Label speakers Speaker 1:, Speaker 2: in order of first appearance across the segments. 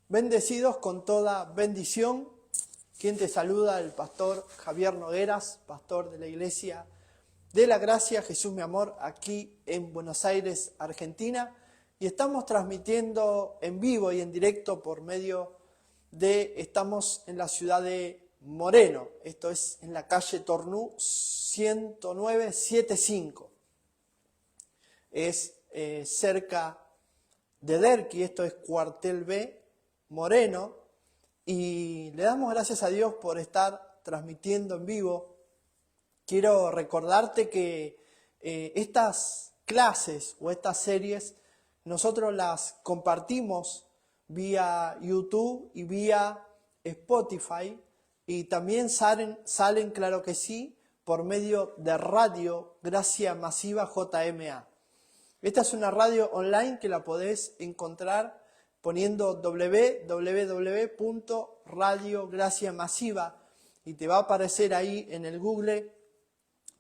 Speaker 1: Bendecidos con toda bendición. Quien te saluda, el pastor Javier Nogueras, pastor de la Iglesia de la Gracia, Jesús mi amor, aquí en Buenos Aires, Argentina. Y estamos transmitiendo en vivo y en directo por medio estamos en la ciudad de Moreno. Esto es en la calle Tornú 10975. Es cerca de Derqui, esto es Cuartel B, Moreno, y le damos gracias a Dios por estar transmitiendo en vivo. Quiero recordarte que estas clases o estas series nosotros las compartimos vía YouTube y vía Spotify, y también salen, claro que sí, por medio de Radio Gracia Masiva JMA. Esta es una radio online que la podés encontrar poniendo www.radiograciamasiva y te va a aparecer ahí en el Google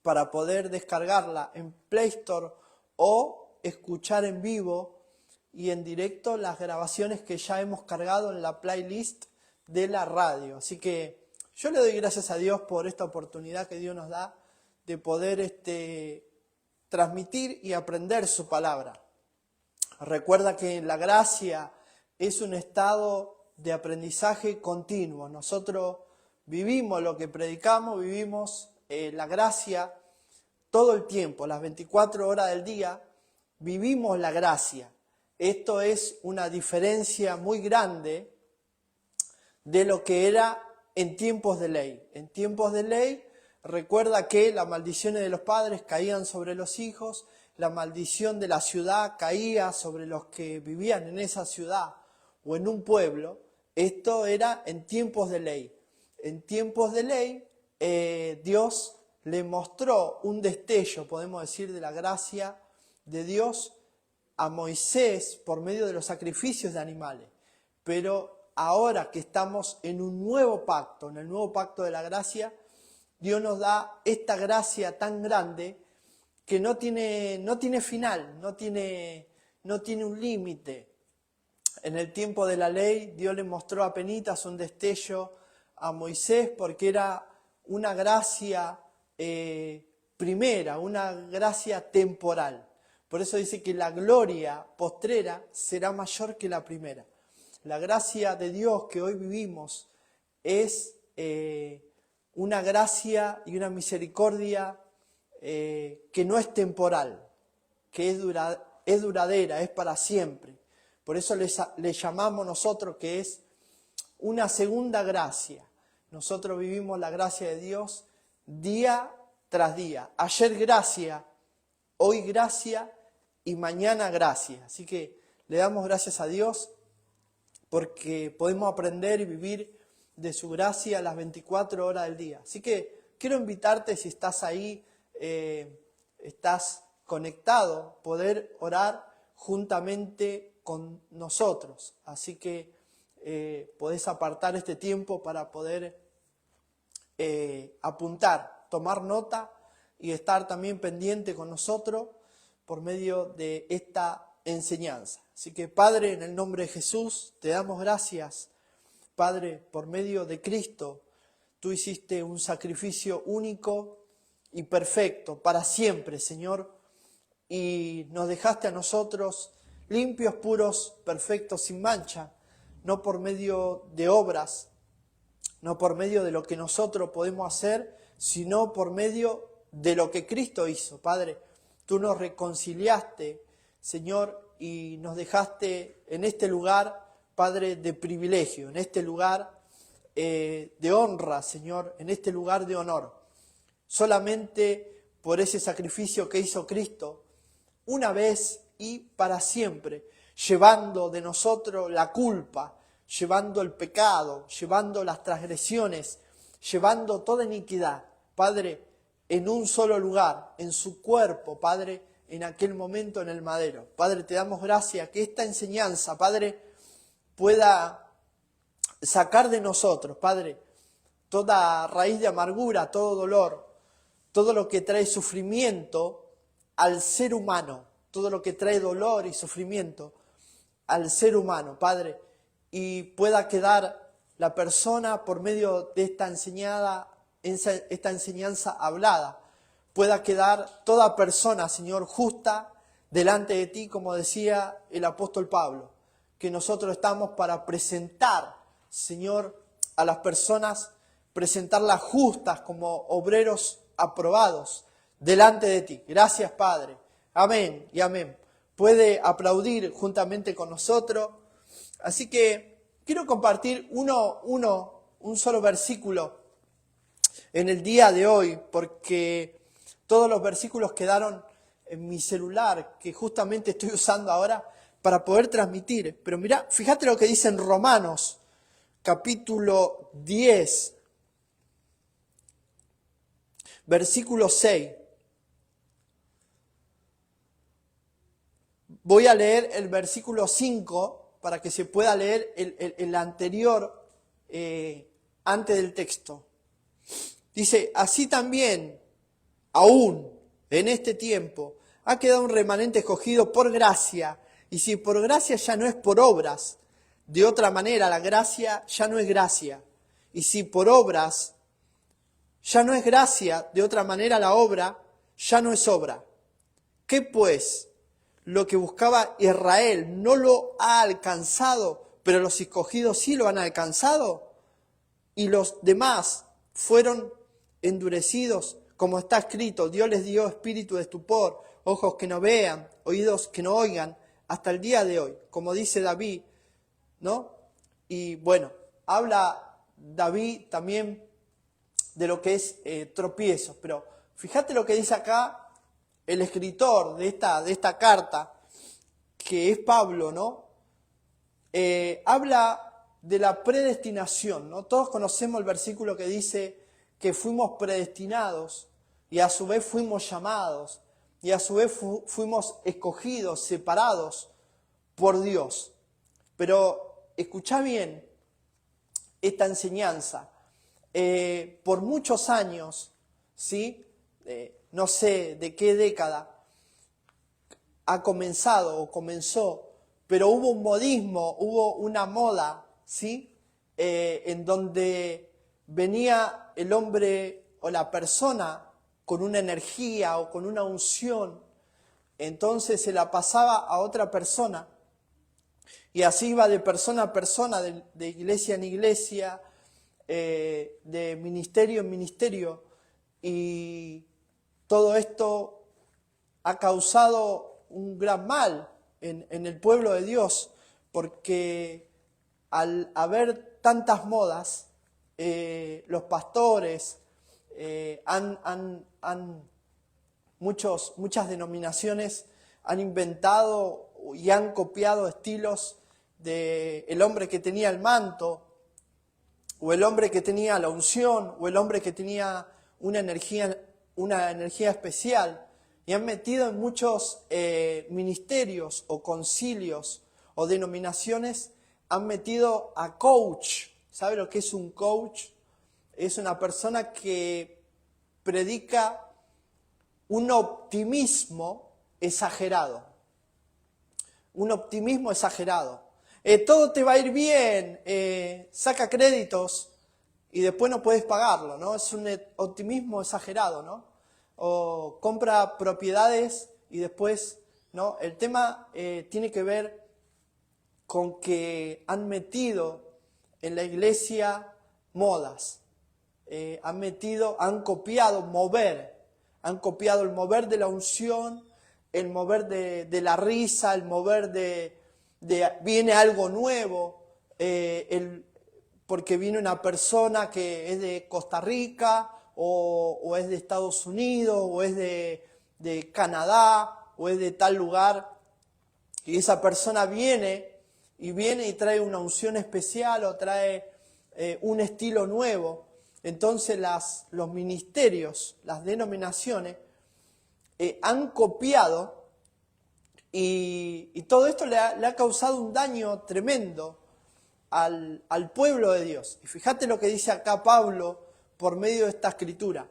Speaker 1: para poder descargarla en Play Store o escuchar en vivo y en directo las grabaciones que ya hemos cargado en la playlist de la radio. Así que yo le doy gracias a Dios por esta oportunidad que Dios nos da de poder transmitir y aprender su palabra. Recuerda que la gracia es un estado de aprendizaje continuo. Nosotros vivimos lo que predicamos, vivimos la gracia todo el tiempo, las 24 horas del día, vivimos la gracia. Esto es una diferencia muy grande de lo que era en tiempos de ley. En tiempos de ley, recuerda que las maldiciones de los padres caían sobre los hijos, la maldición de la ciudad caía sobre los que vivían en esa ciudad o en un pueblo. Esto era en tiempos de ley. En tiempos de ley, Dios le mostró un destello, podemos decir, de la gracia de Dios a Moisés por medio de los sacrificios de animales. Pero ahora que estamos en un nuevo pacto, en el nuevo pacto de la gracia, Dios nos da esta gracia tan grande que no tiene final, no tiene un límite. En el tiempo de la ley, Dios le mostró apenitas un destello a Moisés porque era una gracia primera, una gracia temporal. Por eso dice que la gloria postrera será mayor que la primera. La gracia de Dios que hoy vivimos es una gracia y una misericordia que no es temporal, que es duradera, es para siempre. Por eso le llamamos nosotros que es una segunda gracia. Nosotros vivimos la gracia de Dios día tras día. Ayer gracia, hoy gracia y mañana gracia. Así que le damos gracias a Dios porque podemos aprender y vivir de su gracia las 24 horas del día. Así que quiero invitarte, si estás ahí, estás conectado, poder orar juntamente con nosotros. Así que podés apartar este tiempo para poder apuntar, tomar nota y estar también pendiente con nosotros por medio de esta enseñanza. Así que, Padre, en el nombre de Jesús, te damos gracias. Padre, por medio de Cristo, tú hiciste un sacrificio único y perfecto para siempre, Señor, y nos dejaste a nosotros limpios, puros, perfectos, sin mancha, no por medio de obras, no por medio de lo que nosotros podemos hacer, sino por medio de lo que Cristo hizo. Padre, tú nos reconciliaste, Señor, y nos dejaste en este lugar, Padre, de privilegio, en este lugar de honra, Señor, en este lugar de honor. Solamente por ese sacrificio que hizo Cristo, una vez y para siempre, llevando de nosotros la culpa, llevando el pecado, llevando las transgresiones, llevando toda iniquidad, Padre, en un solo lugar, en su cuerpo, Padre, en aquel momento en el madero. Padre, te damos gracias que esta enseñanza, Padre, pueda sacar de nosotros, Padre, toda raíz de amargura, todo dolor, todo lo que trae sufrimiento al ser humano, todo lo que trae dolor y sufrimiento al ser humano, Padre, y pueda quedar la persona por medio de esta enseñanza hablada. Pueda quedar toda persona, Señor, justa delante de ti, como decía el apóstol Pablo, que nosotros estamos para presentar, Señor, a las personas, presentarlas justas como obreros aprobados delante de ti. Gracias, Padre. Amén y amén. Puede aplaudir juntamente con nosotros. Así que quiero compartir un solo versículo en el día de hoy, porque todos los versículos quedaron en mi celular, que justamente estoy usando ahora para poder transmitir. Pero mirá, fíjate lo que dice en Romanos, capítulo 10, versículo 6. Voy a leer el versículo 5 para que se pueda leer el anterior antes del texto. Dice, así también, aún en este tiempo, ha quedado un remanente escogido por gracia, y si por gracia ya no es por obras, de otra manera la gracia ya no es gracia, y si por obras ya no es gracia, de otra manera la obra ya no es obra. ¿Qué pues? Lo que buscaba Israel no lo ha alcanzado, pero los escogidos sí lo han alcanzado, y los demás fueron endurecidos, como está escrito, Dios les dio espíritu de estupor, ojos que no vean, oídos que no oigan, hasta el día de hoy, como dice David, ¿no? Y bueno, habla David también de lo que es tropiezos, pero fíjate lo que dice acá el escritor de esta carta, que es Pablo, ¿no? Habla de la predestinación, ¿no? Todos conocemos el versículo que dice que fuimos predestinados y a su vez fuimos llamados y a su vez fuimos escogidos, separados por Dios. Pero escuchá bien esta enseñanza. Por muchos años, ¿sí? No sé de qué década ha comenzado o comenzó, pero hubo un modismo, hubo una moda, ¿sí? En donde venía el hombre o la persona con una energía o con una unción, entonces se la pasaba a otra persona y así iba de persona a persona, de iglesia en iglesia, de ministerio en ministerio, y todo esto ha causado un gran mal en el pueblo de Dios, porque al haber tantas modas, los pastores, muchas denominaciones han inventado y han copiado estilos de el hombre que tenía el manto, o el hombre que tenía la unción, o el hombre que tenía una energía especial, y han metido en muchos ministerios o concilios o denominaciones, han metido a coach. ¿Sabe lo que es un coach? Es una persona que predica un optimismo exagerado. Un optimismo exagerado. Todo te va a ir bien, saca créditos y después no puedes pagarlo, ¿no? Es un optimismo exagerado, ¿no? O compra propiedades y después, ¿no? El tema tiene que ver con que han metido en la iglesia modas, han copiado el mover de la unción, el mover de la risa, el mover de viene algo nuevo, porque viene una persona que es de Costa Rica, o es de Estados Unidos, o es de Canadá, o es de tal lugar, y esa persona viene y trae una unción especial o trae un estilo nuevo. Entonces los ministerios, las denominaciones, han copiado y todo esto le ha causado un daño tremendo al pueblo de Dios. Y fíjate lo que dice acá Pablo por medio de esta escritura.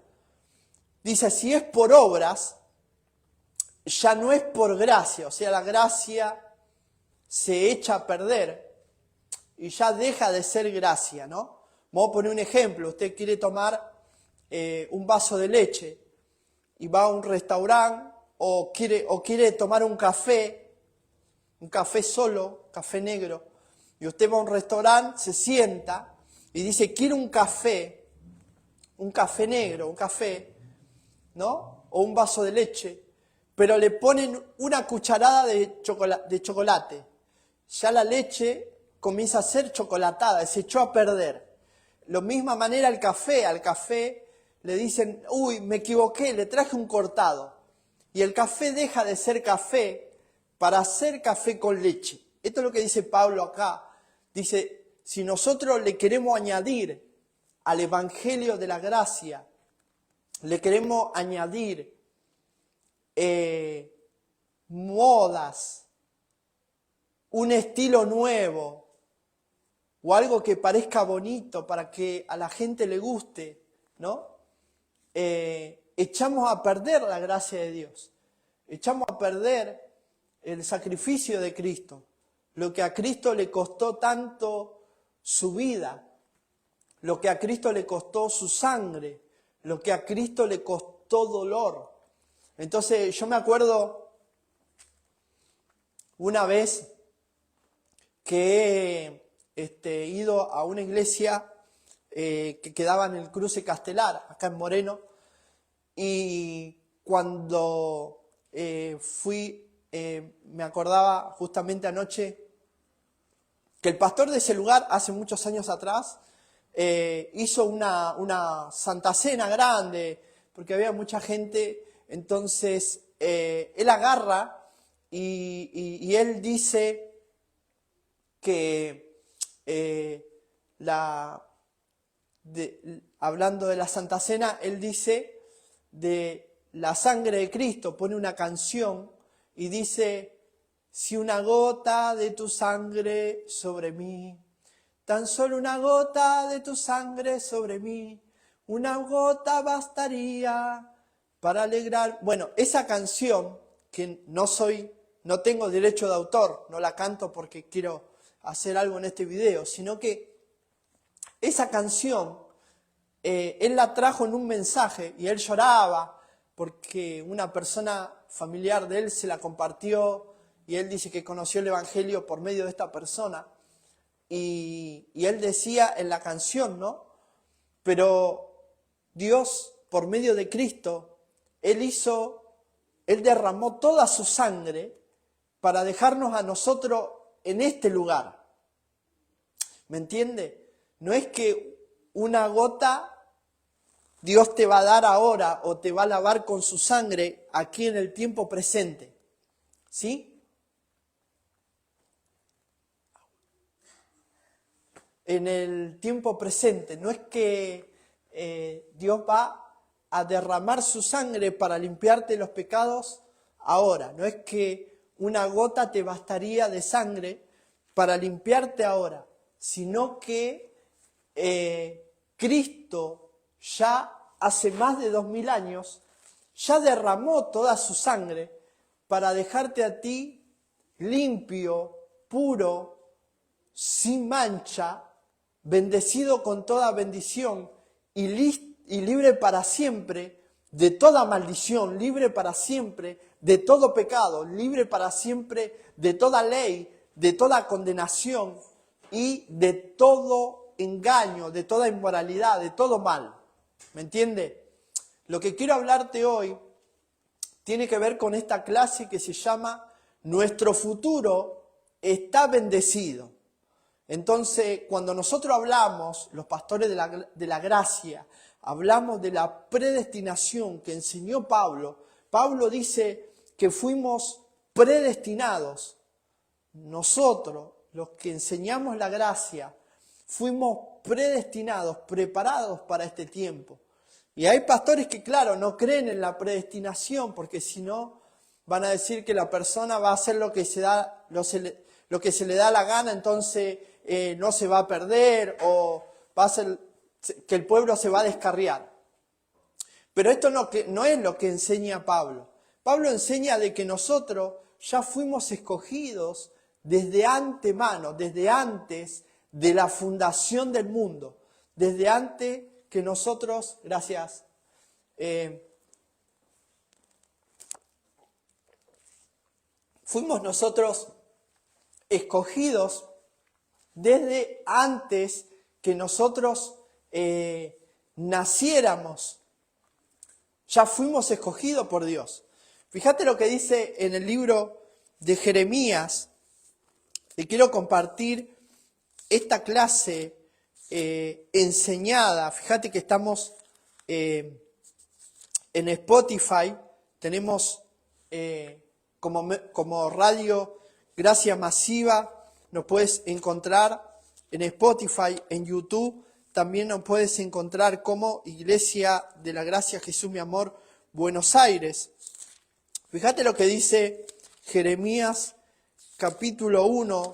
Speaker 1: Dice, si es por obras, ya no es por gracia, o sea, la gracia se echa a perder, y ya deja de ser gracia, ¿no? Vamos a poner un ejemplo. Usted quiere tomar un vaso de leche y va a un restaurante o quiere tomar un café solo, café negro, y usted va a un restaurante, se sienta y dice, quiero un café negro, un café, ¿no? O un vaso de leche, pero le ponen una cucharada de chocolate. Ya la leche comienza a ser chocolatada, se echó a perder. De la misma manera al café le dicen, uy, me equivoqué, le traje un cortado. Y el café deja de ser café para hacer café con leche. Esto es lo que dice Pablo acá. Dice, si nosotros le queremos añadir al Evangelio de la Gracia, le queremos añadir modas, un estilo nuevo o algo que parezca bonito para que a la gente le guste, ¿no? Echamos a perder la gracia de Dios, echamos a perder el sacrificio de Cristo, lo que a Cristo le costó tanto su vida, lo que a Cristo le costó su sangre, lo que a Cristo le costó dolor. Entonces yo me acuerdo una vez que he ido a una iglesia que quedaba en el Cruce Castelar, acá en Moreno, y cuando fui, me acordaba justamente anoche que el pastor de ese lugar, hace muchos años atrás, hizo una Santa Cena grande, porque había mucha gente. Entonces él agarra y él dice que hablando de la Santa Cena, él dice de la sangre de Cristo, pone una canción y dice, si una gota de tu sangre sobre mí, tan solo una gota de tu sangre sobre mí, una gota bastaría para alegrar. Bueno, esa canción, que no tengo derecho de autor, no la canto porque quiero hacer algo en este video, sino que esa canción, él la trajo en un mensaje y él lloraba porque una persona familiar de él se la compartió y él dice que conoció el Evangelio por medio de esta persona. Y él decía en la canción, ¿no? Pero Dios, por medio de Cristo, Él derramó toda su sangre para dejarnos a nosotros en este lugar. ¿Me entiende? No es que una gota Dios te va a dar ahora o te va a lavar con su sangre aquí en el tiempo presente. ¿Sí? En el tiempo presente. No es que Dios va a derramar su sangre para limpiarte los pecados ahora. No es que una gota te bastaría de sangre para limpiarte ahora, sino que Cristo ya hace más de 2000 años ya derramó toda su sangre para dejarte a ti limpio, puro, sin mancha, bendecido con toda bendición y libre para siempre de toda maldición, libre para siempre de todo pecado, libre para siempre de toda ley, de toda condenación y de todo engaño, de toda inmoralidad, de todo mal. ¿Me entiende? Lo que quiero hablarte hoy tiene que ver con esta clase que se llama Nuestro futuro está bendecido. Entonces, cuando nosotros hablamos, los pastores de la gracia, hablamos de la predestinación que enseñó Pablo, Pablo dice que fuimos predestinados. Nosotros, los que enseñamos la gracia, fuimos predestinados, preparados para este tiempo. Y hay pastores que, claro, no creen en la predestinación, porque si no, van a decir que la persona va a hacer lo que se le da la gana, entonces no se va a perder, o va a ser que el pueblo se va a descarriar. Pero esto no es lo que enseña Pablo. Pablo enseña de que nosotros ya fuimos escogidos desde antemano, desde antes de la fundación del mundo, desde antes que nosotros, gracias, fuimos nosotros escogidos desde antes que nosotros naciéramos. Ya fuimos escogidos por Dios. Fíjate lo que dice en el libro de Jeremías. Te quiero compartir esta clase enseñada. Fíjate que estamos en Spotify. Tenemos como radio Gracia Masiva. Nos puedes encontrar en Spotify, en YouTube. También nos puedes encontrar como Iglesia de la Gracia Jesús Mi Amor, Buenos Aires. Fíjate lo que dice Jeremías capítulo 1.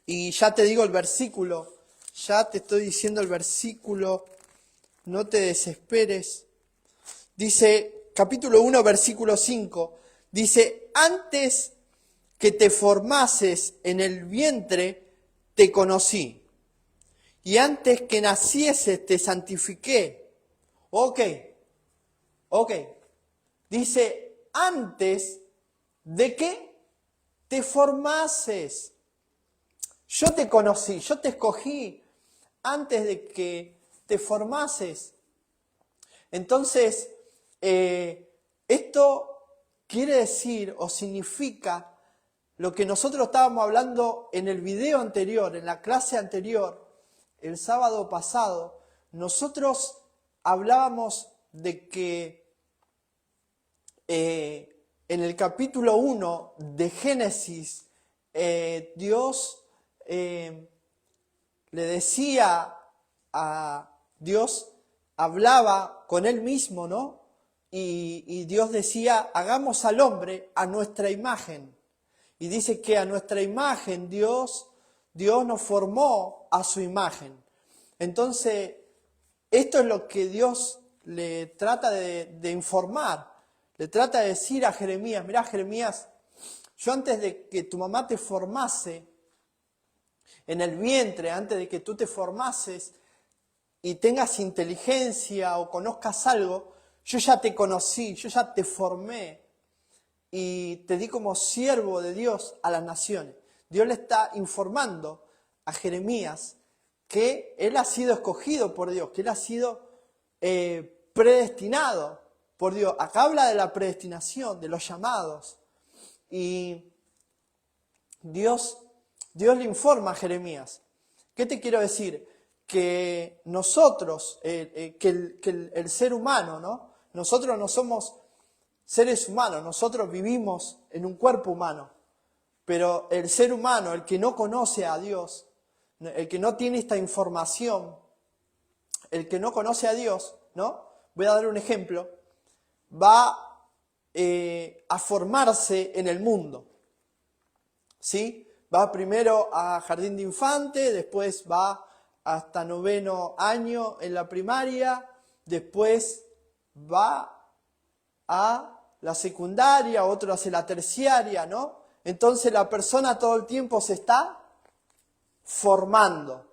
Speaker 1: Y ya te digo el versículo. Ya te estoy diciendo el versículo. No te desesperes. Dice, capítulo 1, versículo 5. Dice, antes que te formases en el vientre, te conocí. Y antes que nacieses te santifiqué. Ok. Dice, antes de que te formases. Yo te conocí, yo te escogí antes de que te formases. Entonces, esto quiere decir o significa lo que nosotros estábamos hablando en el video anterior, en la clase anterior, el sábado pasado. Nosotros hablábamos de que en el capítulo 1 de Génesis, Dios le decía Dios hablaba con él mismo, ¿no? Y Dios decía, hagamos al hombre a nuestra imagen. Y dice que a nuestra imagen Dios nos formó a su imagen. Entonces, esto es lo que Dios le trata de informar. Le trata de decir a Jeremías, mirá Jeremías, yo antes de que tu mamá te formase en el vientre, antes de que tú te formases y tengas inteligencia o conozcas algo, yo ya te conocí, yo ya te formé y te di como siervo de Dios a las naciones. Dios le está informando a Jeremías que él ha sido escogido por Dios, que él ha sido predestinado por Dios. Acá habla de la predestinación, de los llamados. Y Dios le informa a Jeremías. ¿Qué te quiero decir? Que nosotros, el ser humano, ¿no? Nosotros no somos seres humanos, nosotros vivimos en un cuerpo humano. Pero el ser humano, el que no conoce a Dios, el que no tiene esta información, el que no conoce a Dios, ¿no? Voy a dar un ejemplo. Va a formarse en el mundo, ¿sí? Va primero a jardín de infante, después va hasta 9º año en la primaria, después va a la secundaria, otro hace la terciaria, ¿no? Entonces la persona todo el tiempo se está formando.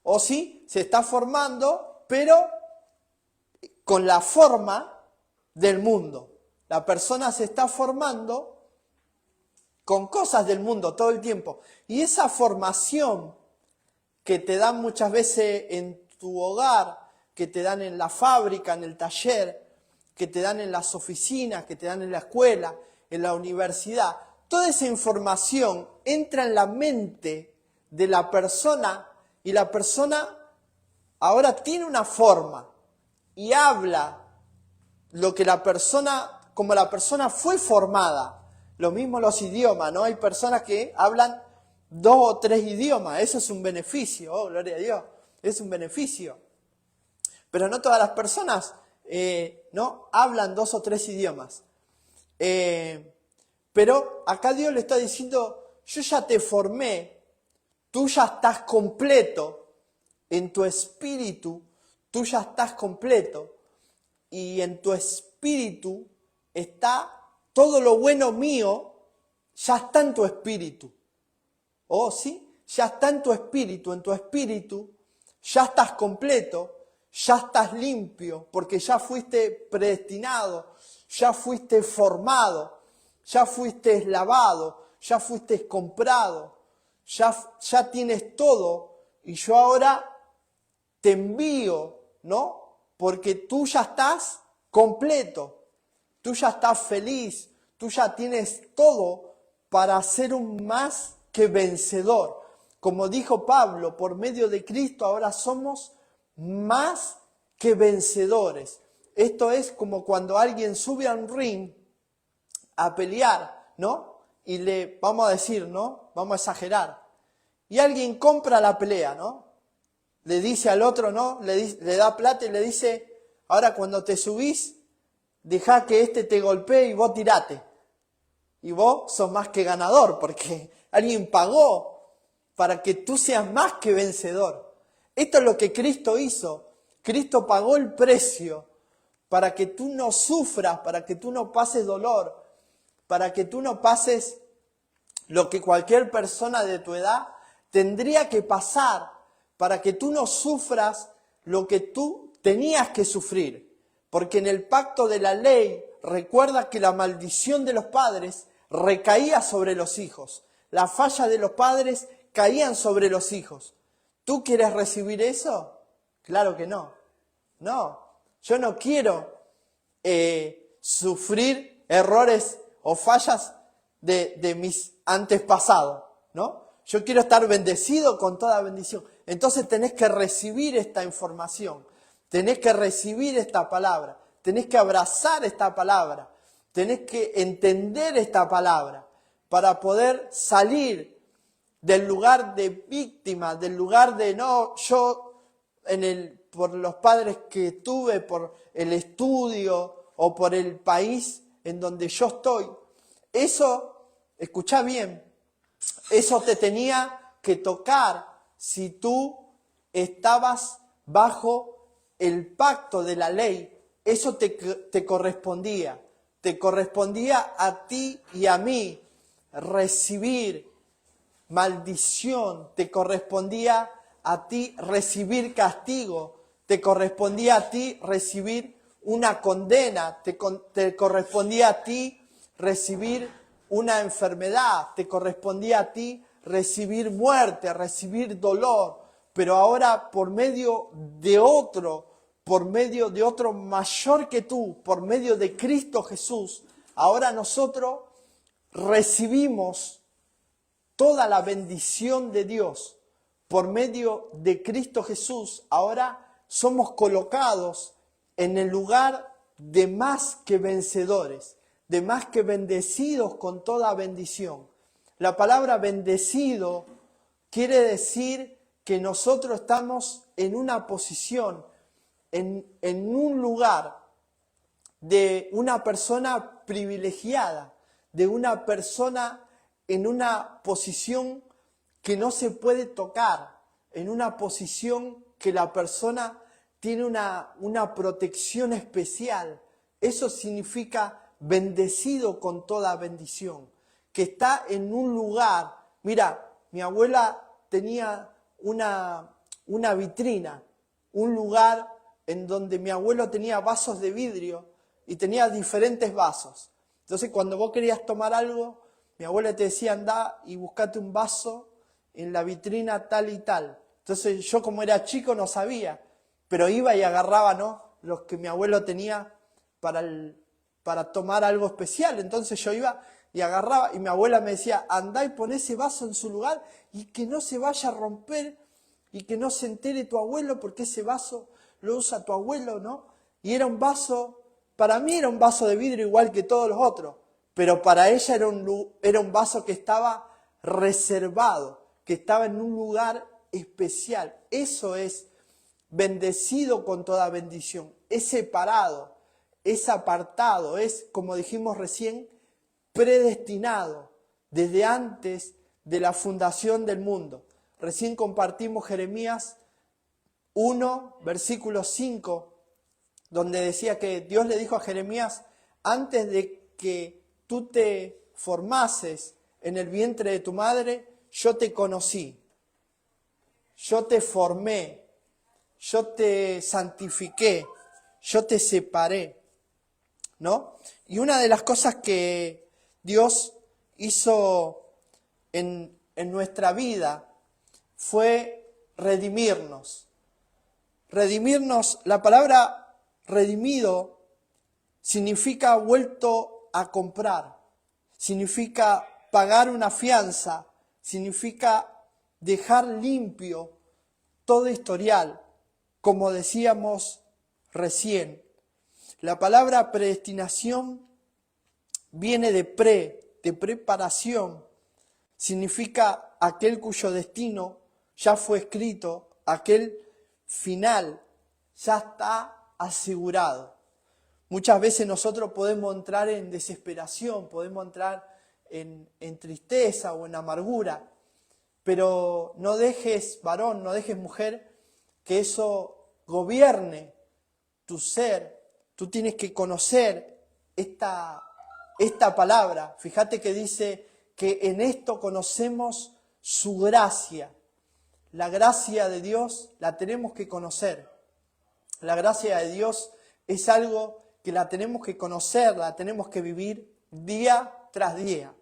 Speaker 1: O sí, se está formando, pero con la forma del mundo. La persona se está formando con cosas del mundo todo el tiempo. Y esa formación que te dan muchas veces en tu hogar, que te dan en la fábrica, en el taller, que te dan en las oficinas, que te dan en la escuela, en la universidad, toda esa información entra en la mente de la persona y la persona ahora tiene una forma y habla lo que la persona, como la persona fue formada. Lo mismo los idiomas, ¿no? Hay personas que hablan 2 o 3 idiomas, eso es un beneficio, oh, gloria a Dios, es un beneficio. Pero no todas las personas no hablan 2 o 3 idiomas. Pero acá Dios le está diciendo, yo ya te formé, tú ya estás completo en tu espíritu, tú ya estás completo y en tu espíritu está todo lo bueno mío, ya está en tu espíritu. ¿Oh, sí? ya está en tu espíritu ya estás completo, ya estás limpio, porque ya fuiste predestinado, ya fuiste formado, ya fuiste lavado, ya fuiste comprado, ya tienes todo, y yo ahora te envío, ¿no? Porque tú ya estás completo, tú ya estás feliz, tú ya tienes todo para ser un más que vencedor. Como dijo Pablo, por medio de Cristo ahora somos más que vencedores. Esto es como cuando alguien sube a un ring a pelear, ¿no? Y vamos a decir, ¿no? Vamos a exagerar. Y alguien compra la pelea, ¿no? Le dice al otro, ¿no? Le da plata y le dice, ahora cuando te subís, dejá que este te golpee y vos tirate. Y vos sos más que ganador, porque alguien pagó para que tú seas más que vencedor. Esto es lo que Cristo hizo. Cristo pagó el precio para que tú no sufras, para que tú no pases dolor, para que tú no pases lo que cualquier persona de tu edad tendría que pasar, para que tú no sufras lo que tú tenías que sufrir. Porque en el pacto de la ley, recuerda que la maldición de los padres recaía sobre los hijos. La falla de los padres caían sobre los hijos. ¿Tú quieres recibir eso? Claro que no. No, yo no quiero sufrir errores o fallas de mis antepasados, ¿no? Yo quiero estar bendecido con toda bendición. Entonces tenés que recibir esta información, tenés que recibir esta palabra, tenés que abrazar esta palabra, tenés que entender esta palabra para poder salir del lugar de víctima, del lugar de no, yo por los padres que tuve, por el estudio o por el país en donde yo estoy. Eso, escuchá bien, eso te tenía que tocar si tú estabas bajo el pacto de la ley. Eso te correspondía a ti y a mí recibir maldición, te correspondía a ti recibir castigo, te correspondía a ti recibir una condena, te correspondía a ti recibir una enfermedad, te correspondía a ti recibir muerte, recibir dolor, pero ahora por medio de otro mayor que tú, por medio de Cristo Jesús, ahora nosotros recibimos toda la bendición de Dios por medio de Cristo Jesús. Ahora somos colocados en el lugar de más que vencedores, de más que bendecidos con toda bendición. La palabra bendecido quiere decir que nosotros estamos en una posición, en un lugar de una persona privilegiada, de una persona en una posición que no se puede tocar, en una posición que la persona tiene una protección especial. Eso significa bendecido con toda bendición, que está en un lugar. Mira, mi abuela tenía una vitrina, un lugar en donde mi abuelo tenía vasos de vidrio y tenía diferentes vasos. Entonces cuando vos querías tomar algo, mi abuela te decía, andá y buscate un vaso en la vitrina tal y tal. Entonces yo como era chico no sabía, pero iba y agarraba, ¿no?, los que mi abuelo tenía para tomar algo especial. Entonces yo iba y agarraba y mi abuela me decía, andá y pon ese vaso en su lugar y que no se vaya a romper y que no se entere tu abuelo porque ese vaso lo usa tu abuelo, ¿no? Y era un vaso, para mí era un vaso de vidrio igual que todos los otros, pero para ella era un vaso que estaba reservado, que estaba en un lugar especial. Eso es bendecido con toda bendición, es separado, es apartado, es, como dijimos recién, predestinado desde antes de la fundación del mundo. Recién compartimos Jeremías 1, versículo 5, donde decía que Dios le dijo a Jeremías, antes de que tú te formases en el vientre de tu madre, yo te conocí. yo te formé, yo te santifiqué, yo te separé, ¿no? Y una de las cosas que Dios hizo en nuestra vida fue redimirnos. Redimirnos, la palabra redimido significa vuelto a comprar, significa pagar una fianza, significa dejar limpio todo historial, como decíamos recién. La palabra predestinación viene de preparación, significa aquel cuyo destino ya fue escrito, aquel final ya está asegurado. Muchas veces nosotros podemos entrar en desesperación, podemos entrar en tristeza o en amargura, pero no dejes, varón, no dejes, mujer, que eso gobierne tu ser. Tú tienes que conocer esta palabra. Fíjate que dice que en esto conocemos su gracia. La gracia de Dios la tenemos que conocer. La gracia de Dios es algo que la tenemos que conocer, la tenemos que vivir día tras día,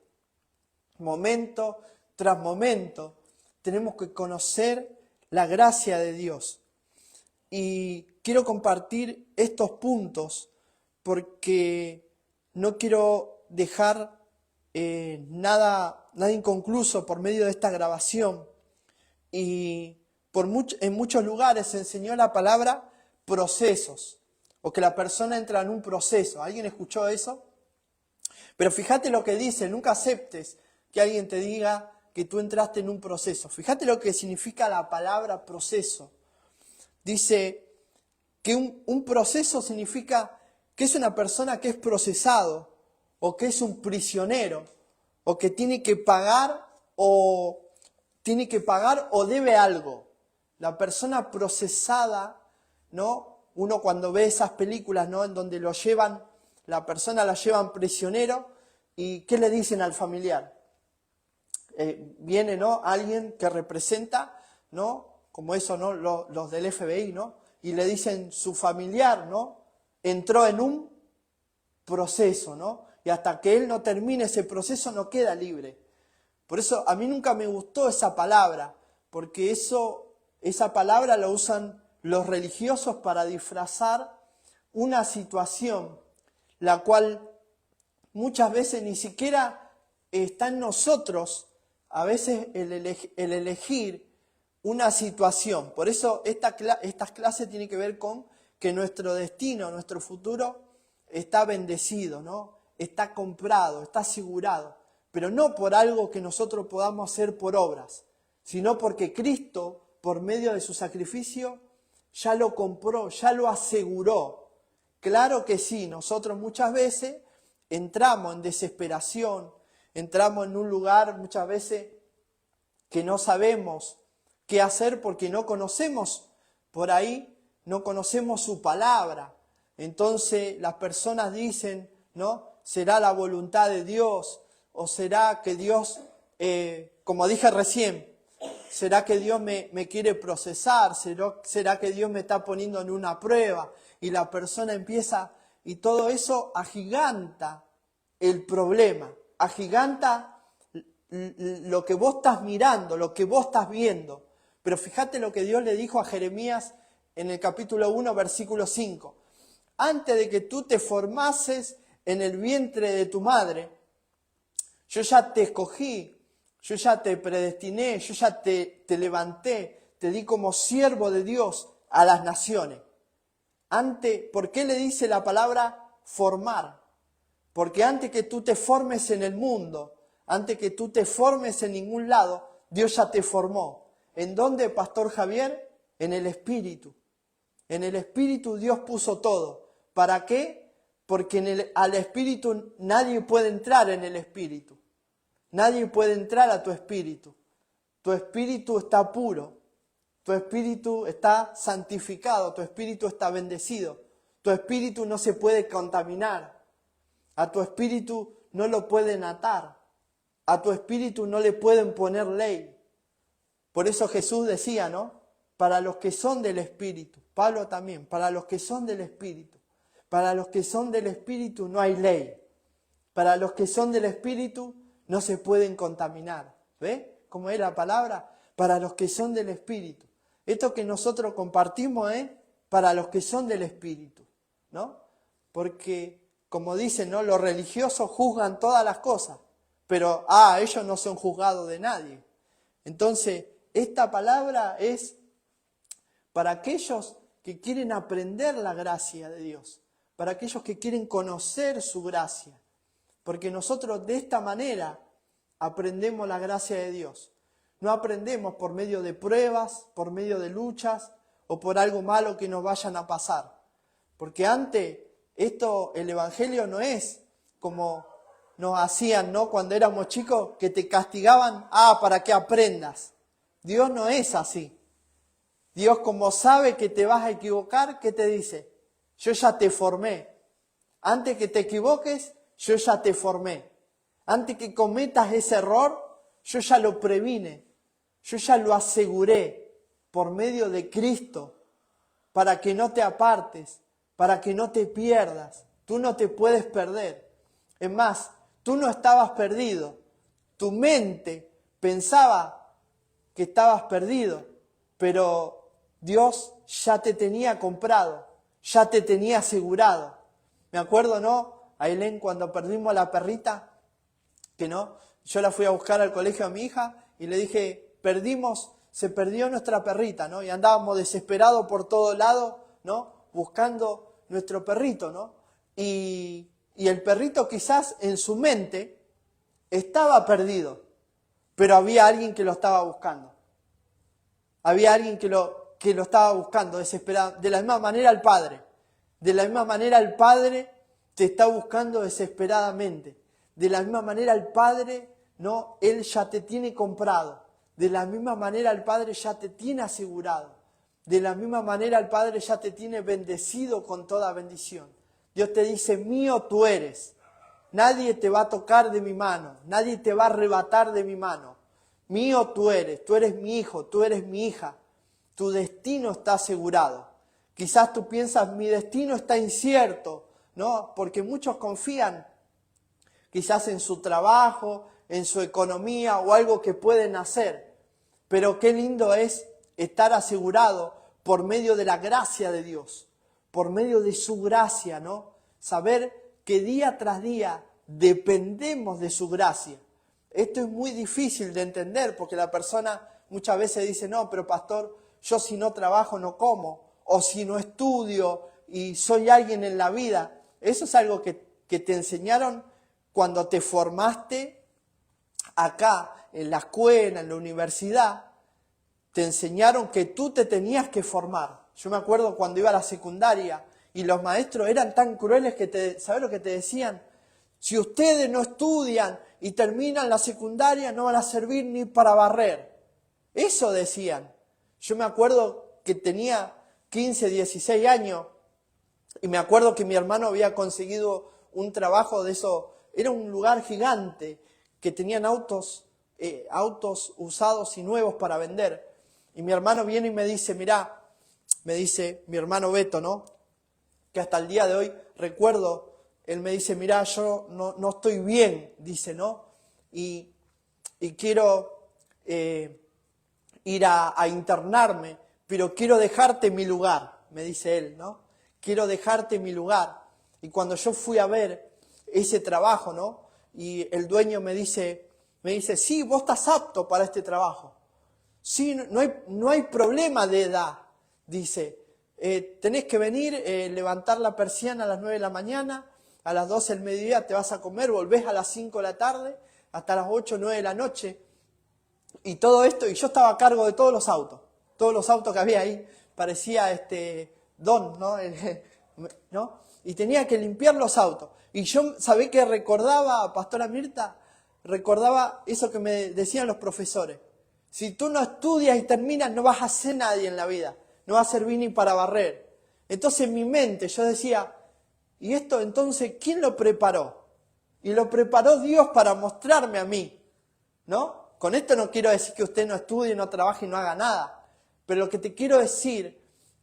Speaker 1: momento tras momento. Tenemos que conocer la gracia de Dios. Y quiero compartir estos puntos porque no quiero dejar nada inconcluso por medio de esta grabación. Y en muchos lugares se enseñó la palabra procesos, o que la persona entra en un proceso. ¿Alguien escuchó eso? Pero fíjate lo que dice, nunca aceptes que alguien te diga que tú entraste en un proceso. Fíjate lo que significa la palabra proceso. Dice que un proceso significa que es una persona que es procesado, o que es un prisionero, o que tiene que pagar o debe algo. La persona procesada, ¿no? Uno cuando ve esas películas, ¿no?, en donde la persona la llevan prisionero, y ¿qué le dicen al familiar? Viene, ¿no?, alguien que representa, ¿no?, como eso, ¿no?, los del FBI, ¿no?, y le dicen su familiar, ¿no?, entró en un proceso, ¿no?, y hasta que él no termine ese proceso no queda libre. Por eso a mí nunca me gustó esa palabra, porque esa palabra la usan los religiosos para disfrazar una situación, la cual muchas veces ni siquiera está en nosotros, a veces el elegir una situación. Por eso estas clases tienen que ver con que nuestro destino, nuestro futuro está bendecido, ¿no? Está comprado, está asegurado, pero no por algo que nosotros podamos hacer por obras, sino porque Cristo, por medio de su sacrificio, ya lo compró, ya lo aseguró. Claro que sí, nosotros muchas veces entramos en desesperación, entramos en un lugar muchas veces que no sabemos qué hacer porque no conocemos por ahí, no conocemos su palabra. Entonces las personas dicen, ¿no?, ¿será la voluntad de Dios? ¿O será que Dios, como dije recién, será que Dios me quiere procesar? ¿Será que Dios me está poniendo en una prueba? Y la persona empieza, y todo eso agiganta el problema, agiganta lo que vos estás mirando, lo que vos estás viendo. Pero fíjate lo que Dios le dijo a Jeremías en el capítulo 1, versículo 5. Antes de que tú te formases en el vientre de tu madre, yo ya te escogí, yo ya te predestiné, yo ya te levanté, te di como siervo de Dios a las naciones. ¿Por qué le dice la palabra formar? Porque antes que tú te formes en el mundo, antes que tú te formes en ningún lado, Dios ya te formó. ¿En dónde, Pastor Javier? En el Espíritu. En el Espíritu Dios puso todo. ¿Para qué? Porque al Espíritu nadie puede entrar en el Espíritu. Nadie puede entrar a tu espíritu. Tu espíritu está puro. Tu espíritu está santificado. Tu espíritu está bendecido. Tu espíritu no se puede contaminar. A tu espíritu no lo pueden atar. A tu espíritu no le pueden poner ley. Por eso Jesús decía, ¿no? Para los que son del Espíritu. Pablo también, para los que son del Espíritu. Para los que son del Espíritu no hay ley. Para los que son del Espíritu no se pueden contaminar. ¿Ve cómo es la palabra? Para los que son del Espíritu. Esto que nosotros compartimos es para los que son del Espíritu, ¿no? Porque, como dicen, ¿no? Los religiosos juzgan todas las cosas, pero ellos no son juzgados de nadie. Entonces, esta palabra es para aquellos que quieren aprender la gracia de Dios, para aquellos que quieren conocer su gracia, porque nosotros de esta manera aprendemos la gracia de Dios. No aprendemos por medio de pruebas, por medio de luchas o por algo malo que nos vayan a pasar. Porque antes el Evangelio no es como nos hacían, ¿no? Cuando éramos chicos, que te castigaban, para que aprendas. Dios no es así. Dios, como sabe que te vas a equivocar, ¿qué te dice? Yo ya te formé. Antes que te equivoques, yo ya te formé. Antes que cometas ese error, yo ya lo previne. Yo ya lo aseguré por medio de Cristo para que no te apartes, para que no te pierdas. Tú no te puedes perder. Es más, tú no estabas perdido. Tu mente pensaba que estabas perdido, pero Dios ya te tenía comprado, ya te tenía asegurado. Me acuerdo, ¿no? A Helen cuando perdimos a la perrita, que no, yo la fui a buscar al colegio a mi hija y le dije, se perdió nuestra perrita, ¿no? Y andábamos desesperados por todo lado, ¿no? Buscando nuestro perrito, ¿no? Y el perrito quizás en su mente estaba perdido, pero había alguien que lo estaba buscando. Había alguien que lo estaba buscando desesperado. De la misma manera el Padre. De la misma manera el Padre te está buscando desesperadamente. De la misma manera el Padre, ¿no? Él ya te tiene comprado. De la misma manera el Padre ya te tiene asegurado. De la misma manera el Padre ya te tiene bendecido con toda bendición. Dios te dice, mío tú eres. Nadie te va a tocar de mi mano. Nadie te va a arrebatar de mi mano. Mío tú eres mi hijo, tú eres mi hija. Tu destino está asegurado. Quizás tú piensas, mi destino está incierto, ¿no? Porque muchos confían quizás en su trabajo, en su economía o algo que pueden hacer. Pero qué lindo es estar asegurado por medio de la gracia de Dios, por medio de su gracia, ¿no? Saber que día tras día dependemos de su gracia. Esto es muy difícil de entender porque la persona muchas veces dice, no, pero pastor, yo si no trabajo no como, o si no estudio y soy alguien en la vida. Eso es algo que te enseñaron cuando te formaste acá, en la escuela, en la universidad. Te enseñaron que tú te tenías que formar. Yo me acuerdo cuando iba a la secundaria y los maestros eran tan crueles que ¿sabes lo que te decían? Si ustedes no estudian y terminan la secundaria, no van a servir ni para barrer. Eso decían. Yo me acuerdo que tenía 15, 16 años y me acuerdo que mi hermano había conseguido un trabajo de eso. Era un lugar gigante que tenían autos usados y nuevos para vender. Y mi hermano viene y me dice, mirá, me dice mi hermano Beto, ¿no? Que hasta el día de hoy recuerdo, él me dice, mirá, yo no estoy bien, dice, ¿no? Y quiero ir a internarme, pero quiero dejarte mi lugar, me dice él, ¿no? Quiero dejarte mi lugar. Y cuando yo fui a ver ese trabajo, ¿no? Y el dueño me dice, sí, vos estás apto para este trabajo. Sí, no hay problema de edad, dice. Tenés que venir, levantar la persiana a las 9 de la mañana, a las 12 del mediodía te vas a comer, volvés a las 5 de la tarde, hasta las 8 o 9 de la noche. Y todo esto, y yo estaba a cargo de todos los autos que había ahí, parecía Don, ¿no? ¿No? Y tenía que limpiar los autos. Y yo, ¿sabé qué recordaba, Pastora Mirta? Recordaba eso que me decían los profesores. Si tú no estudias y terminas, no vas a ser nadie en la vida. No vas a servir ni para barrer. Entonces en mi mente yo decía, ¿y esto entonces quién lo preparó? Y lo preparó Dios para mostrarme a mí, ¿no? Con esto no quiero decir que usted no estudie, no trabaje y no haga nada. Pero lo que te quiero decir,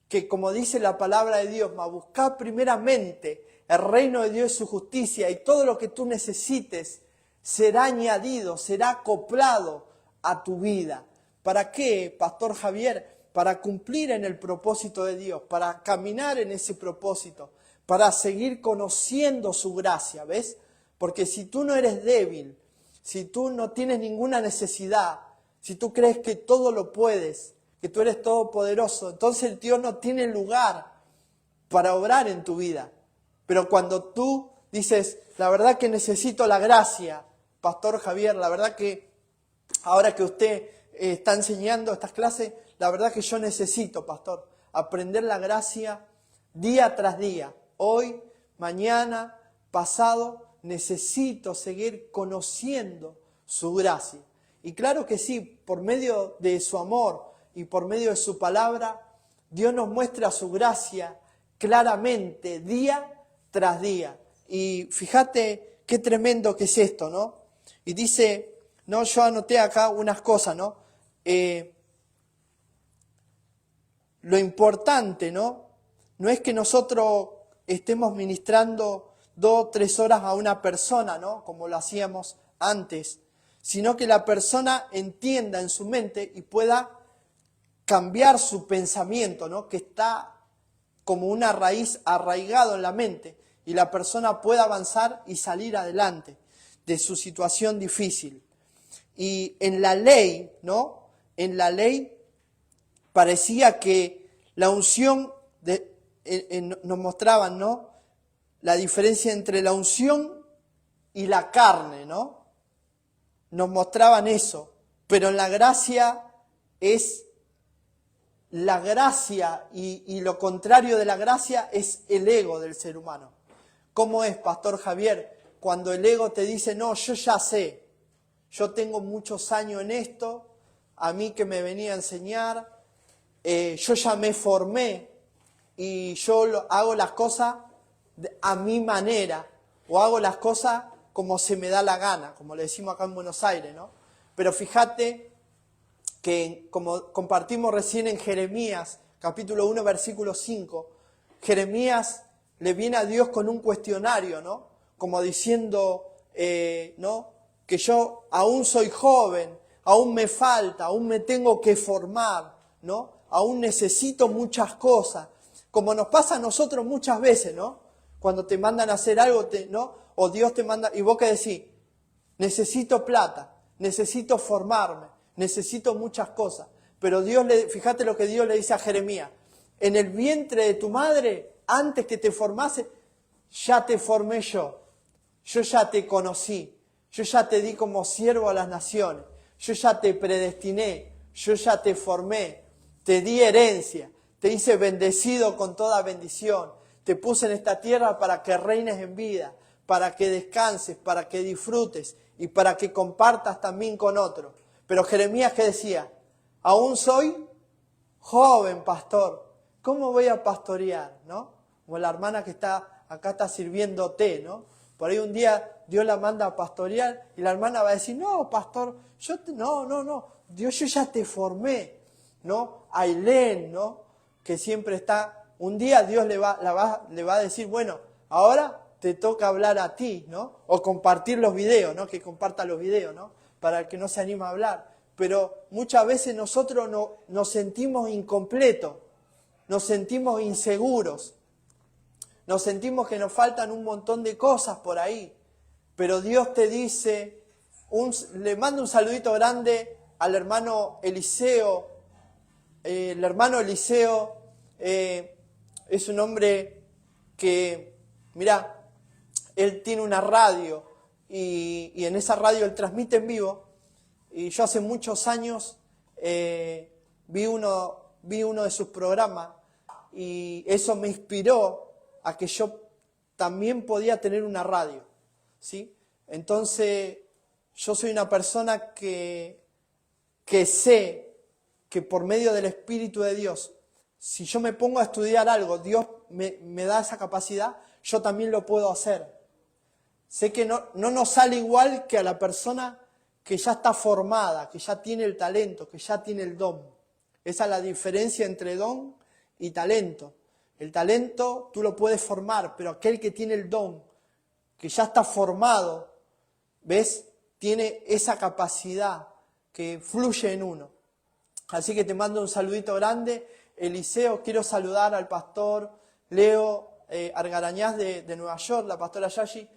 Speaker 1: que como dice la palabra de Dios, buscad primeramente el reino de Dios y su justicia, y todo lo que tú necesites será añadido, será acoplado a tu vida. ¿Para qué, Pastor Javier? Para cumplir en el propósito de Dios, para caminar en ese propósito, para seguir conociendo su gracia, ¿ves? Porque si tú no eres débil, si tú no tienes ninguna necesidad, si tú crees que todo lo puedes, que tú eres todopoderoso, entonces Dios no tiene lugar para obrar en tu vida. Pero cuando tú dices, la verdad que necesito la gracia, Pastor Javier, la verdad que ahora que usted está enseñando estas clases, la verdad que yo necesito, Pastor, aprender la gracia día tras día. Hoy, mañana, pasado, necesito seguir conociendo su gracia. Y claro que sí, por medio de su amor y por medio de su palabra, Dios nos muestra su gracia claramente, día tras día. Y fíjate qué tremendo que es esto, ¿no? Y dice, no, yo anoté acá unas cosas, ¿no? Lo importante, ¿no? No es que nosotros estemos ministrando 2 o 3 horas a una persona, ¿no? Como lo hacíamos antes, sino que la persona entienda en su mente y pueda cambiar su pensamiento, ¿no? Que está como una raíz arraigado en la mente, y la persona pueda avanzar y salir adelante de su situación difícil. Y en la ley, ¿no? En la ley parecía que la unción, nos mostraban, ¿no? La diferencia entre la unción y la carne, ¿no? Nos mostraban eso. Pero en la gracia es la gracia, y lo contrario de la gracia es el ego del ser humano. ¿Cómo es, Pastor Javier? Cuando el ego te dice, no, yo ya sé, yo tengo muchos años en esto, a mí que me venía a enseñar, yo ya me formé y yo hago las cosas a mi manera, o hago las cosas como se me da la gana, como le decimos acá en Buenos Aires, ¿no? Pero fíjate que como compartimos recién en Jeremías, capítulo 1, versículo 5, Jeremías le viene a Dios con un cuestionario, ¿no? Como diciendo, ¿no? Que yo aún soy joven, aún me falta, aún me tengo que formar, ¿no? Aún necesito muchas cosas, como nos pasa a nosotros muchas veces, ¿no? Cuando te mandan a hacer algo, ¿no? O Dios te manda, y vos que decís, necesito plata, necesito formarme, necesito muchas cosas. Pero fíjate lo que Dios le dice a Jeremías, en el vientre de tu madre, antes que te formase, ya te formé yo ya te conocí, yo ya te di como siervo a las naciones, yo ya te predestiné, yo ya te formé, te di herencia, te hice bendecido con toda bendición, te puse en esta tierra para que reines en vida, para que descanses, para que disfrutes y para que compartas también con otros. Pero Jeremías, ¿qué decía? Aún soy joven, pastor, ¿cómo voy a pastorear? ¿No? Como la hermana que acá está sirviendo té, ¿no? Por ahí un día Dios la manda a pastorear y la hermana va a decir, no, pastor, no, Dios, yo ya te formé, ¿no? Ailén, ¿no? Que siempre está, un día Dios le va a decir, bueno, ahora te toca hablar a ti, ¿no? O compartir los videos, ¿no? Que comparta los videos, ¿no? Para el que no se anima a hablar. Pero muchas veces nosotros nos sentimos incompletos, nos sentimos inseguros, nos sentimos que nos faltan un montón de cosas por ahí. Pero Dios te dice, le mando un saludito grande al hermano Eliseo. El hermano Eliseo es un hombre que, mirá, él tiene una radio y en esa radio él transmite en vivo. Y yo hace muchos años vi uno de sus programas y eso me inspiró a que yo también podía tener una radio, ¿sí? Entonces, yo soy una persona que sé que por medio del Espíritu de Dios, si yo me pongo a estudiar algo, Dios me da esa capacidad, yo también lo puedo hacer. Sé que no nos sale igual que a la persona que ya está formada, que ya tiene el talento, que ya tiene el don. Esa es la diferencia entre don y talento. El talento tú lo puedes formar, pero aquel que tiene el don, que ya está formado, ¿ves? Tiene esa capacidad que fluye en uno. Así que te mando un saludito grande. Eliseo, quiero saludar al pastor Leo Argarañaz de Nueva York, la pastora Yashi,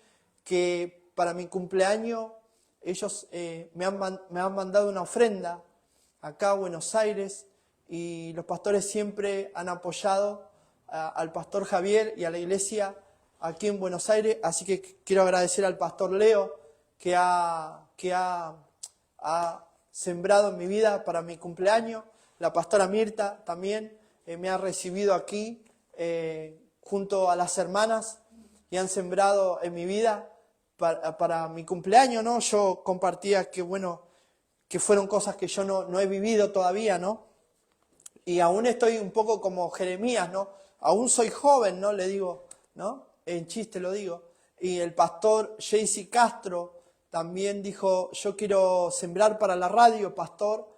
Speaker 1: que para mi cumpleaños ellos me han mandado una ofrenda acá a Buenos Aires, y los pastores siempre han apoyado al pastor Javier y a la iglesia aquí en Buenos Aires. Así que quiero agradecer al pastor Leo que ha sembrado en mi vida para mi cumpleaños. La pastora Mirta también me ha recibido aquí junto a las hermanas y han sembrado en mi vida para mi cumpleaños, ¿no? Yo compartía que, bueno, que fueron cosas que yo no he vivido todavía, ¿no? Y aún estoy un poco como Jeremías, ¿no? Aún soy joven, ¿no? Le digo, ¿no? En chiste lo digo. Y el pastor J.C. Castro también dijo, yo quiero sembrar para la radio, pastor.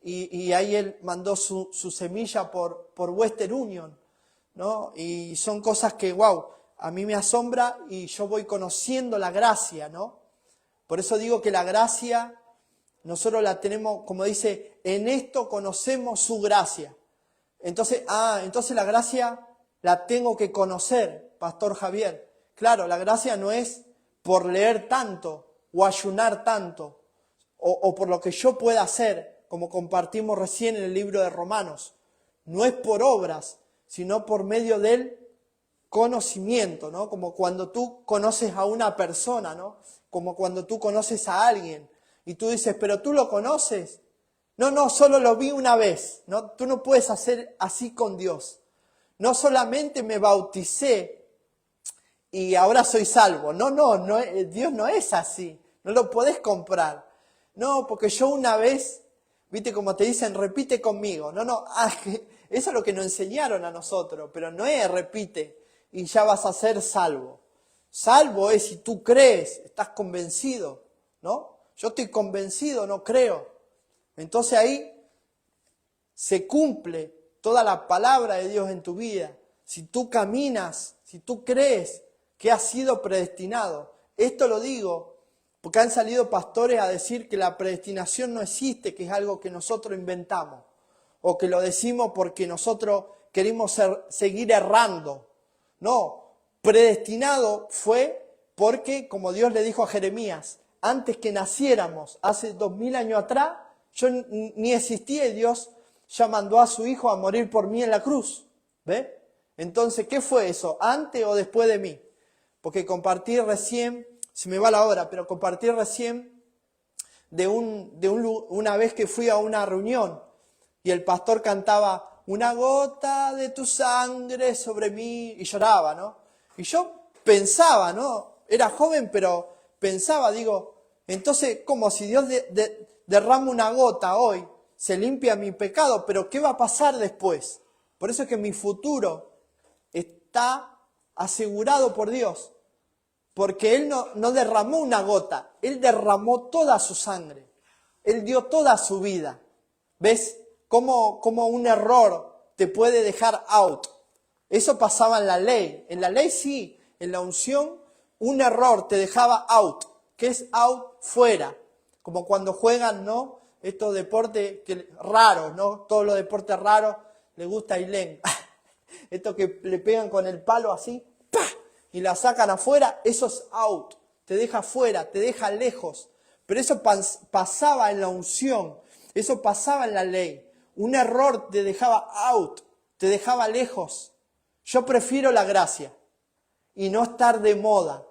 Speaker 1: Y ahí él mandó su semilla por Western Union, ¿no? Y son cosas que, wow, a mí me asombra y yo voy conociendo la gracia, ¿no? Por eso digo que la gracia, nosotros la tenemos, como dice, en esto conocemos su gracia. Entonces la gracia la tengo que conocer, pastor Javier. Claro, la gracia no es por leer tanto o ayunar tanto o por lo que yo pueda hacer, como compartimos recién en el libro de Romanos. No es por obras, sino por medio del conocimiento, ¿no? Como cuando tú conoces a una persona, ¿no? Como cuando tú conoces a alguien y tú dices, pero tú lo conoces. No, solo lo vi una vez, ¿no? Tú no puedes hacer así con Dios. No solamente me bauticé y ahora soy salvo. No, Dios no es así. No lo podés comprar. No, porque yo una vez, viste como te dicen, repite conmigo. Eso es lo que nos enseñaron a nosotros, pero no es repite y ya vas a ser salvo. Salvo es si tú crees, estás convencido, ¿no? Yo estoy convencido, no creo. Entonces ahí se cumple toda la palabra de Dios en tu vida. Si tú caminas, si tú crees que has sido predestinado. Esto lo digo porque han salido pastores a decir que la predestinación no existe, que es algo que nosotros inventamos. O que lo decimos porque nosotros queremos seguir errando. No, predestinado fue porque, como Dios le dijo a Jeremías, antes que naciéramos, hace 2000 años atrás, yo ni existía y Dios ya mandó a su Hijo a morir por mí en la cruz. ¿Ve? Entonces, ¿qué fue eso? ¿Antes o después de mí? Porque compartí recién, se me va la hora, pero compartí recién de una vez que fui a una reunión y el pastor cantaba, una gota de tu sangre sobre mí, y lloraba, ¿no? Y yo pensaba, ¿no? Era joven, pero pensaba, digo, entonces, como si Dios derrama una gota hoy, se limpia mi pecado, pero ¿qué va a pasar después? Por eso es que mi futuro está asegurado por Dios, porque Él no derramó una gota, Él derramó toda su sangre, Él dio toda su vida. ¿Ves? Como un error te puede dejar out. Eso pasaba en la ley sí, en la unción, un error te dejaba out. ¿Qué es out? Fuera. Como cuando juegan, ¿no? Estos deportes raros, ¿no? Todos los deportes raros le gusta a Ailén. Estos que le pegan con el palo así, ¡pah! Y la sacan afuera, eso es out. Te deja fuera, te deja lejos. Pero eso pasaba en la unción, eso pasaba en la ley. Un error te dejaba out, te dejaba lejos. Yo prefiero la gracia y no estar de moda,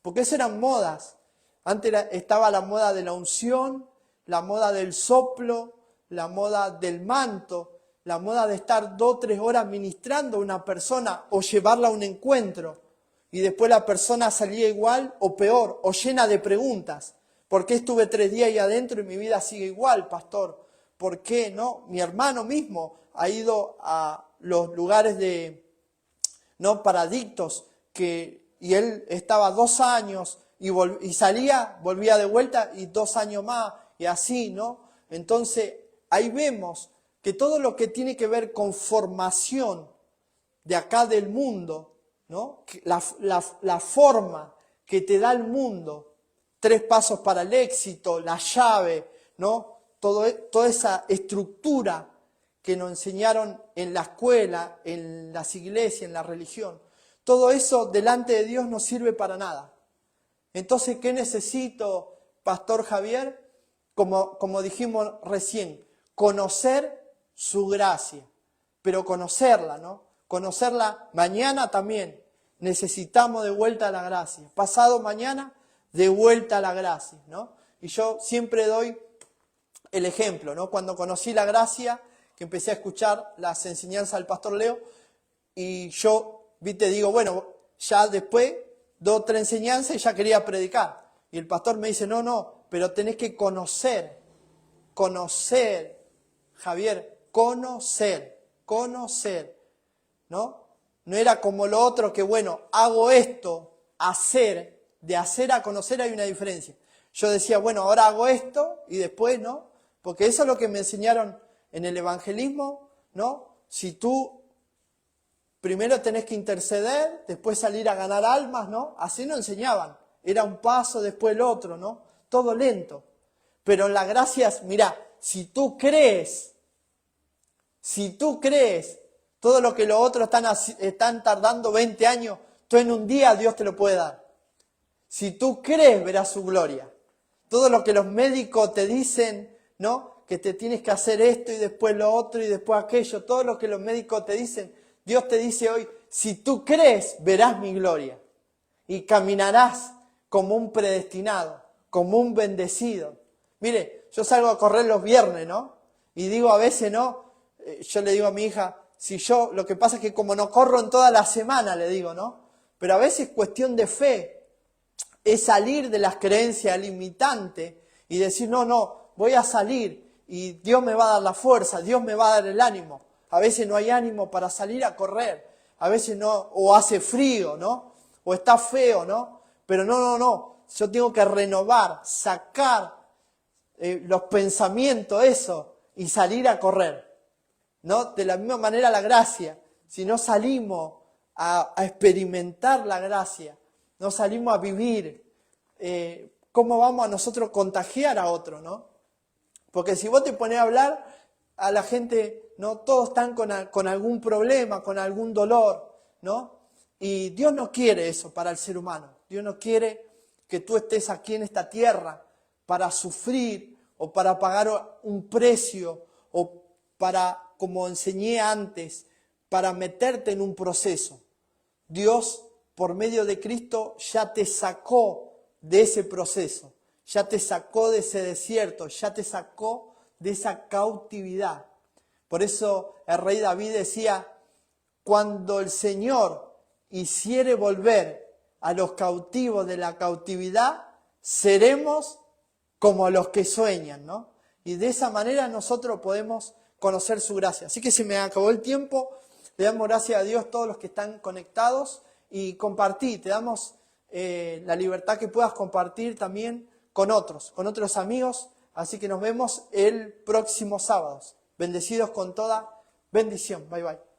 Speaker 1: porque esas eran modas. Antes estaba la moda de la unción, la moda del soplo, la moda del manto, la moda de estar 2 o 3 horas ministrando a una persona o llevarla a un encuentro y después la persona salía igual o peor o llena de preguntas. ¿Por qué estuve 3 días ahí adentro y mi vida sigue igual, pastor? ¿Por qué no? Mi hermano mismo ha ido a los lugares para adictos y él estaba 2 años y salía, volvía de vuelta y 2 años más y así, ¿no? Entonces ahí vemos que todo lo que tiene que ver con formación de acá del mundo, ¿no? La forma que te da el mundo, 3 pasos para el éxito, la llave, ¿no? Toda esa estructura que nos enseñaron en la escuela, en las iglesias, en la religión, todo eso delante de Dios no sirve para nada. Entonces, ¿qué necesito, Pastor Javier? Como dijimos recién, conocer su gracia, pero conocerla, ¿no? Conocerla mañana también. Necesitamos de vuelta la gracia. Pasado mañana, de vuelta a la gracia, ¿no? Y yo siempre doy el ejemplo, ¿no? Cuando conocí la gracia, que empecé a escuchar las enseñanzas del Pastor Leo, y yo, viste, digo, bueno, ya después doy otra enseñanza y ya quería predicar. Y el pastor me dice, no, pero tenés que conocer, Javier, conocer, ¿no? No era como lo otro que, bueno, hago esto, hacer, de hacer a conocer hay una diferencia. Yo decía, bueno, ahora hago esto y después, ¿no? Porque eso es lo que me enseñaron en el evangelismo, ¿no? Si tú primero tenés que interceder, después salir a ganar almas, ¿no? Así nos enseñaban. Era un paso, después el otro, ¿no? Todo lento. Pero en la gracia, mirá, si tú crees, todo lo que los otros están tardando 20 años, tú en un día Dios te lo puede dar. Si tú crees, verás su gloria. Todo lo que los médicos te dicen, ¿no? Que te tienes que hacer esto y después lo otro y después aquello. Todo lo que los médicos te dicen, Dios te dice hoy, si tú crees, verás mi gloria. Y caminarás como un predestinado, como un bendecido. Mire, yo salgo a correr los viernes, ¿no? Y digo a veces, ¿no? Yo le digo a mi hija, lo que pasa es que como no corro en toda la semana, le digo, ¿no? Pero a veces es cuestión de fe. Es salir de las creencias limitantes y decir, no, voy a salir y Dios me va a dar la fuerza, Dios me va a dar el ánimo. A veces no hay ánimo para salir a correr, a veces no, o hace frío, ¿no? O está feo, ¿no? Pero no, yo tengo que renovar, sacar los pensamientos, eso, y salir a correr, ¿no? De la misma manera la gracia, si no salimos a experimentar la gracia, no salimos a vivir, ¿cómo vamos a nosotros contagiar a otro, no? Porque si vos te pones a hablar, a la gente, ¿no? Todos están con algún problema, con algún dolor, ¿no? Y Dios no quiere eso para el ser humano. Dios no quiere que tú estés aquí en esta tierra para sufrir o para pagar un precio o para, como enseñé antes, para meterte en un proceso. Dios, por medio de Cristo, ya te sacó de ese proceso, ya te sacó de ese desierto, ya te sacó de esa cautividad. Por eso el rey David decía, cuando el Señor hiciere volver a los cautivos de la cautividad, seremos como los que sueñan, ¿no? Y de esa manera nosotros podemos conocer su gracia. Así que se me acabó el tiempo. Le damos gracias a Dios todos los que están conectados y compartí, te damos la libertad que puedas compartir también con otros amigos. Así que nos vemos el próximo sábado. Bendecidos con toda bendición. Bye bye.